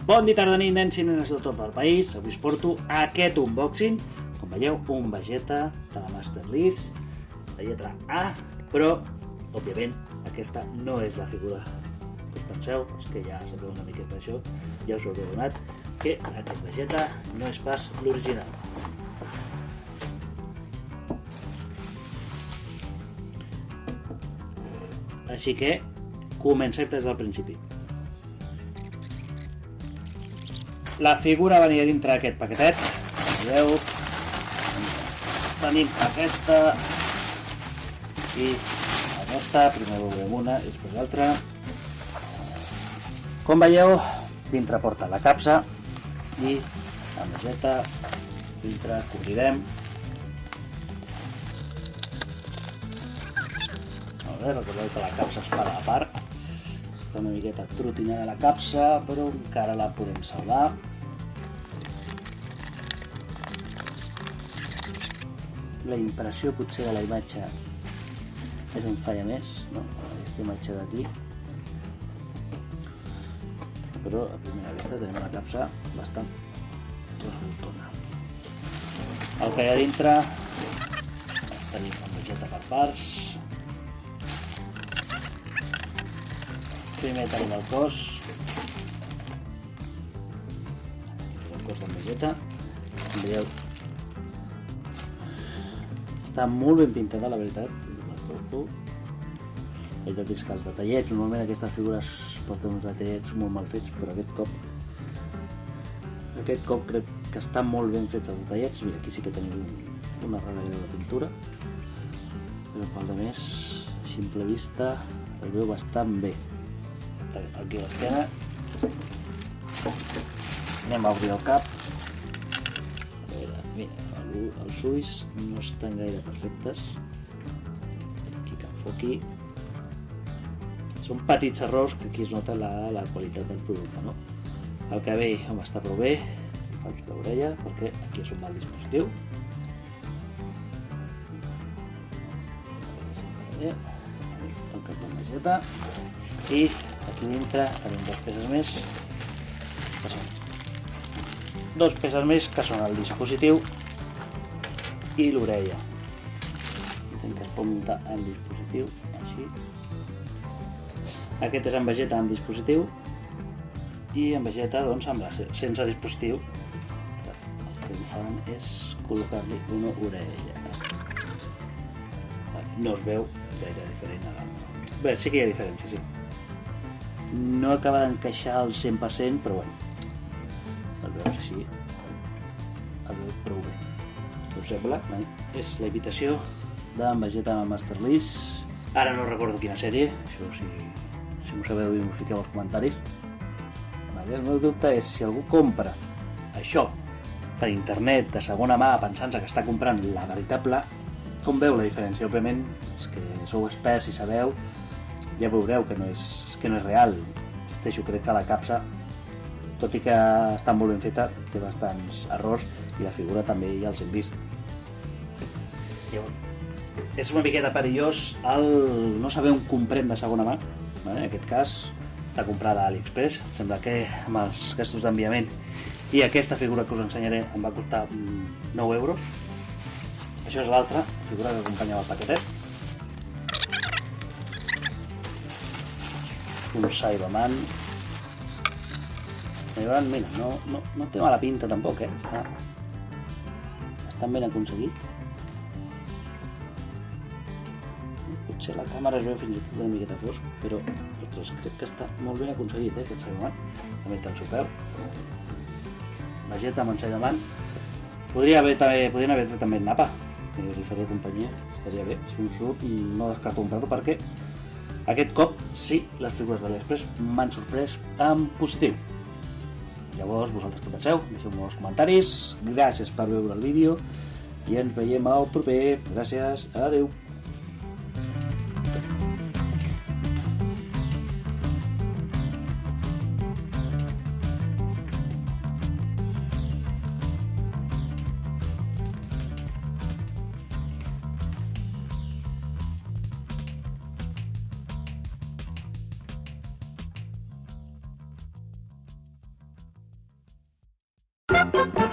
Bon dia, tarda, nit, nens i nenes de tot el país. Avui us porto aquest unboxing. Com veieu, un Vegeta de la Master List, la lletra A, però, òbviament, aquesta no és la figura que us penseu, és que ja sabeu una miqueta d'això, ja us ho hauré donat, que aquest Vegeta no és pas l'original. Així que comencem des del principi. La figura venia dintre d'aquest paquetet, veieu, tenim aquesta i aquesta, primer veurem una i després l'altra. Com veieu, dintre porta la capsa i la Vegeta, dintre cobrirem. Recordeu que la capsa es fa a part, està una miqueta trotinada la capsa, però encara la podem salvar. La impressió potser de la imatge és un falla més, no? Aquesta imatge d'aquí, però a primera vista tenim la capsa bastant resultona. El que hi ha dintre tenim la Vegeta per parts. Primer tenim el cos de Vegeta. Com veieu, està molt ben pintada, la veritat. La veritat és que els detallets, normalment aquestes figures porten uns detallets molt mal fets, però aquest cop crec que està molt ben fet els detallets. Mira, aquí sí que tenim una rara de pintura, però pel de més, a simple vista, el veu bastant bé. Aquí l'esquena, anem a obrir el cap. A veure, mira, els ulls no estan gaire perfectes, aquí que enfoqui, són petits errors que aquí es nota la qualitat del producte, no? El cabell, home, està prou bé, falta l'orella perquè aquí és un mal dispositiu. El cap de Vegeta i aquí dintre tenim dues peces més que són el dispositiu i l'orella. Entenc que es pot muntar en dispositiu, així. Aquest és en Vegeta amb dispositiu i en Vegeta doncs sense dispositiu. El que fan és col·locar-li una orella. No es veu gaire diferent a l'altre. Bé, sí que hi ha diferència, sí. No acaba d'encaixar al 100%, però bueno, el veus així, el veu prou bé. Us sembla? És la imitació d'en Vegeta en el Master List. Ara no recordo quina sèrie, això si m'ho sabeu dir m'ho fiqueu als comentaris. El meu dubte és si algú compra això per internet de segona mà pensant-se que està comprant la veritable, com veu la diferència? Òbviament, els que sou experts i sabeu, ja veureu que no és real. Insisteixo, crec que la capsa, tot i que està molt ben feta, té bastants errors i la figura també ja els hem vist. És una miqueta perillós el no saber on comprem de segona mà. En aquest cas està comprada a AliExpress, sembla que amb els gastos d'enviament i aquesta figura que us ensenyaré em va costar 9 euros. Això és l'altra figura que acompanyava el paquetet. Un Cyberman. Mira, no té mala pinta tampoc, està ben aconseguit. Potser la càmera es veu fins i tot una miqueta fosc, però crec que està molt ben aconseguit, aquest Cyberman. També té el seu peu. Vegeta amb en Cyberman. Podrien haver tret també Nappa, que li faria companyia, estaria bé. Si un surt, no descarto comprar-lo perquè aquest cop sí, les figures de l'Express m'han sorprès en positiu. Llavors, vosaltres què penseu? Deixeu-me als comentaris. Gràcies per veure el vídeo i ens veiem al proper. Gràcies, adeu. Hiya.